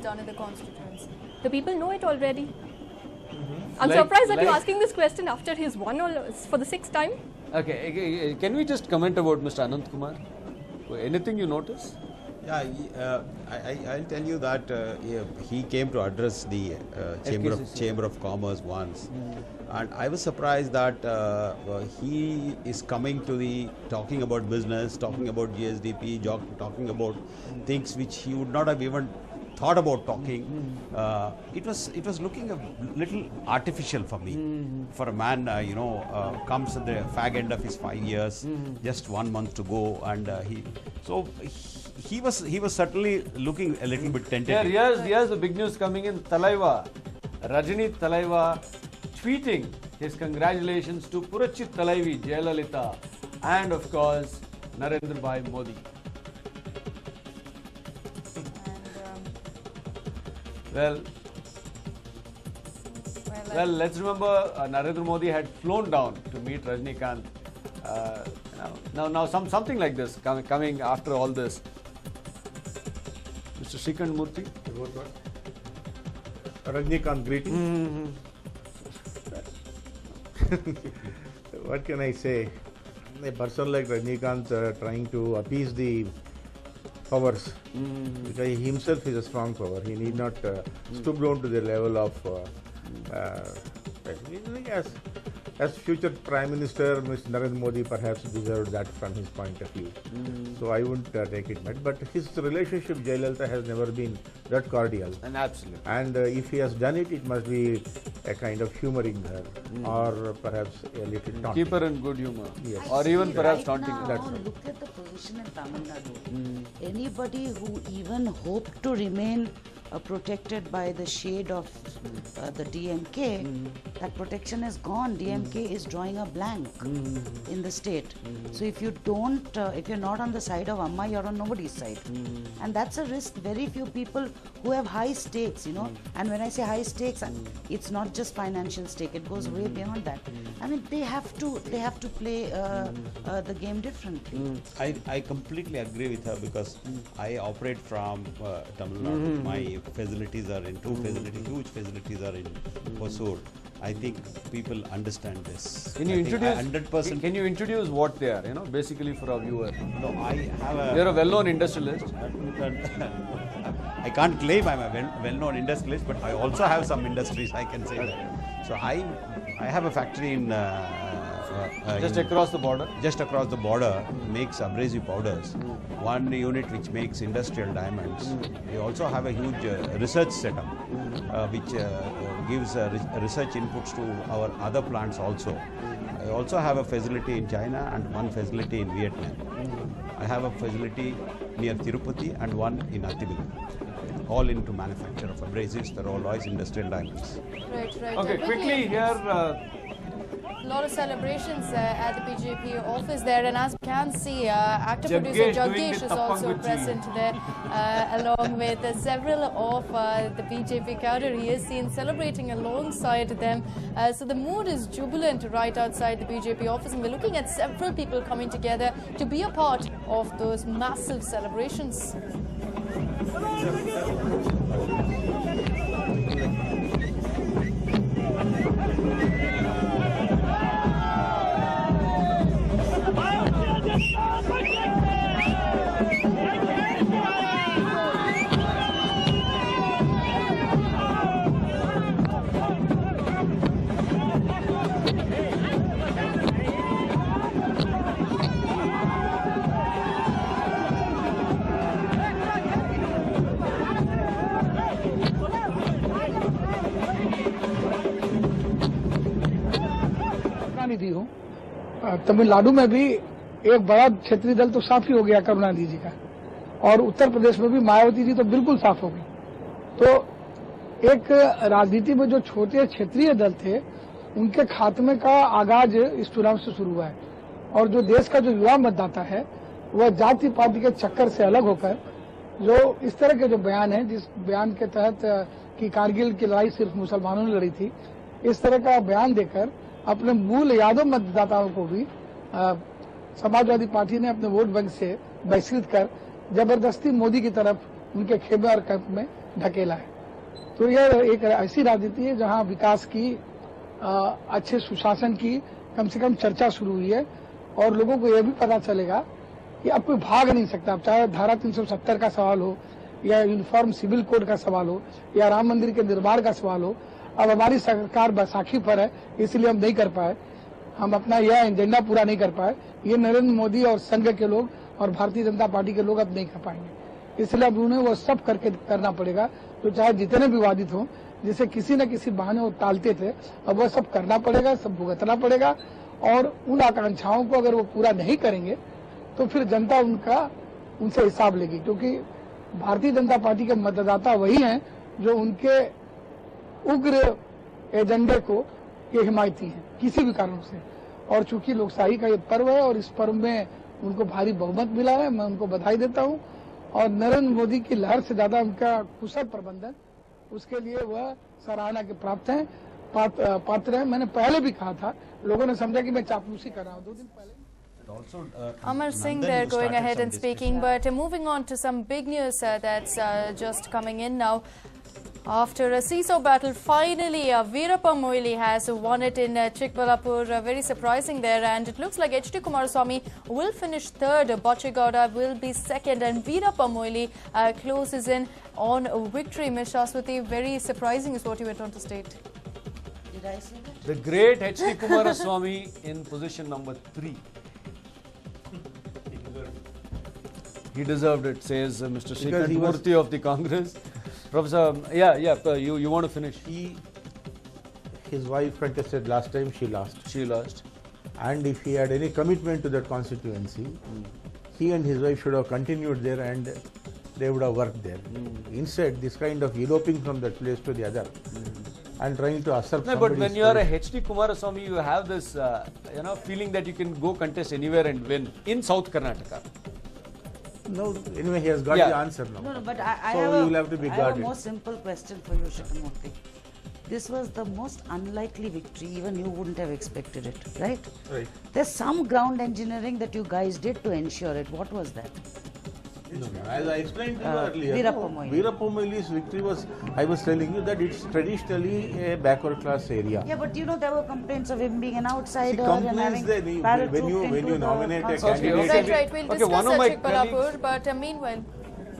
done in the constituency. The people know it already. I'm surprised that you're asking this question after he's won for the 6th time. Okay, can we just comment about Mr. Anant Kumar? Anything you notice? Yeah, I'll tell you that he came to address the Chamber of Commerce once, and I was surprised that he is coming to talking about business, talking about GSDP, talking about things which he would not have even thought about talking. It was looking a little artificial for me. For a man, comes at the fag end of his 5 years, just 1 month to go, and he was certainly looking a little bit tentative. Here's the big news coming in. Talaiva, Rajini Talaiva, tweeting his congratulations to Purachit Talaivi, Jayalalitha, and of course Narendra Bhai Modi. Well, let's remember Narendra Modi had flown down to meet Rajinikanth. Now something like this coming after all this. Mr. Shrikant Murthy. Rajinikanth greeting. What can I say? A person like Rajinikanth trying to appease the powers, because he himself is a strong power. He need not stoop down to the level of as future Prime Minister, Mr. Narendra Modi perhaps deserved that from his point of view. So I wouldn't take it back. But his relationship with Jayalalitha has never been that cordial. And absolutely. And if he has done it, it must be a kind of humoring her, or perhaps a little taunting. Keep her in good humor. Yes. Or even perhaps right taunting now, her. look at the position in Tamil Nadu. Anybody who even hoped to remain protected by the shade of the DMK, that protection is gone. DMK is drawing a blank in the state. So if you don't, if you're not on the side of Amma, you're on nobody's side. And that's a risk. Very few people who have high stakes, and when I say high stakes, it's not just financial stake. It goes way beyond that. I mean, they have to play the game differently. I completely agree with her, because I operate from Tamil Nadu. My facilities are in huge facilities are in Hosur. I think people understand this. Can you introduce 100%? Can you introduce what they are? Basically for our viewer. No, I have a. You're a well-known industrialist. I can't claim I'm a well-known industrialist, but I also have some industries. I can say that. So I have a factory in. Just across the border? Just across the border, makes abrasive powders. One unit which makes industrial diamonds. We also have a huge research setup, which gives research inputs to our other plants also. I also have a facility in China and one facility in Vietnam. I have a facility near Tirupati and one in Athibilu. All into manufacture of abrasives, the alloys, industrial diamonds. Right. Okay, quickly here. A lot of celebrations at the BJP office there, and as we can see, actor producer Jagdish is also present there, along with several of the BJP cadre. He is seen celebrating alongside them. So the mood is jubilant right outside the BJP office, and we're looking at several people coming together to be a part of those massive celebrations. Karunanidhi हूँ। तमिलनाडु में भी एक बड़ा क्षेत्रीय दल तो साफ ही हो गया करुणानिधि जी का, और उत्तर प्रदेश में भी मायावती जी तो बिल्कुल साफ हो गई। तो एक राजनीति में जो छोटे क्षेत्रीय दल थे, उनके खात्मे का आगाज इस चुनाव से शुरू हुआ है, और जो देश का जो युवा मतदाता है वह जाति पाति के चक्कर से अलग होकर जो इस तरह के जो बयान है, जिस बयान के तहत कि कारगिल की लड़ाई सिर्फ मुसलमानों ने लड़ी थी, इस तरह का बयान देकर अपने मूल यादव मतदाताओं को भी समाजवादी पार्टी ने अपने वोट बैंक से बहिष्कृत कर जबरदस्ती मोदी की तरफ उनके खेमे और कैंप में ढकेला है। तो यह एक ऐसी राजनीति है जहां विकास की, अच्छे सुशासन की कम से कम चर्चा शुरू हुई है और लोगों को यह भी पता चलेगा कि अब कोई भाग नहीं सकता। अब चाहे धारा 370 का सवाल हो या यूनिफॉर्म सिविल कोड का सवाल हो या राम मंदिर के निर्माण का सवाल हो, अब हमारी सरकार बैसाखी पर है इसलिए हम नहीं कर पाए, हम अपना यह एजेंडा पूरा नहीं कर पाए। ये नरेंद्र मोदी और संघ के लोग और भारतीय जनता पार्टी के लोग अब नहीं कर पाएंगे, इसलिए अब उन्हें वो सब करके करना पड़ेगा। तो चाहे जितने विवादित हों, जिसे किसी न किसी बहाने वो टालते थे, अब वह सब करना पड़ेगा, सब भुगतना पड़ेगा। और उन आकांक्षाओं को अगर वो पूरा नहीं करेंगे तो फिर जनता उनसे हिसाब लेगी, क्योंकि भारतीय जनता पार्टी के मतदाता वही हैं जो उनके उग्र एजेंडे को ये हिमायती हैं किसी भी कारणों से। और चूंकि लोकशाही का ये पर्व है और इस पर्व में उनको भारी बहुमत मिला है, मैं उनको बधाई देता हूं। और नरेंद्र मोदी की लहर से ज्यादा उनका कुशल प्रबंधन, उसके लिए वह सराहना के प्राप्त हैं, पात्र हैं। मैंने पहले भी कहा था, लोगों ने समझा कि मैं चापलूसी कर रहा हूं 2 दिन पहले। Amar Singh there going ahead and speaking, but moving on to some big news that's just coming in now. After a seesaw battle, finally Veerappa Moily has won it in Chikballapur. Very surprising there, and it looks like H.D. Kumaraswamy will finish third, Bachegowda will be second, and Veerappa Moily closes in on victory. Ms. Shashwati, very surprising is what you went on to state. Did I say that? The great H.D. Kumaraswamy in position number 3. He deserved it, says Mr. Shrikant Murthy of the Congress. Professor, you want to finish? His wife contested last time, she lost. She lost. And if he had any commitment to that constituency, he and his wife should have continued there and they would have worked there. Instead, this kind of eloping from that place to the other and trying to usurp No, but when you are a H.D. Kumaraswamy, you have this feeling that you can go contest anywhere and win in South Karnataka. No, anyway, he has got the answer now. No, but I So have, you will have to be I have a guarded. more simple question for you, Shikhamurthy. This was the most unlikely victory, even you wouldn't have expected it, right? Right. There's some ground engineering that you guys did to ensure it. What was that? No, as I explained to you earlier, Veerappa Moily. Veerappa Moily's victory was, I was telling you that it's traditionally a backward class area. Yeah, but there were complaints of him being an See, outsider and complaints having when you nominate a candidate. Right, we'll discuss Chikballapur, but meanwhile...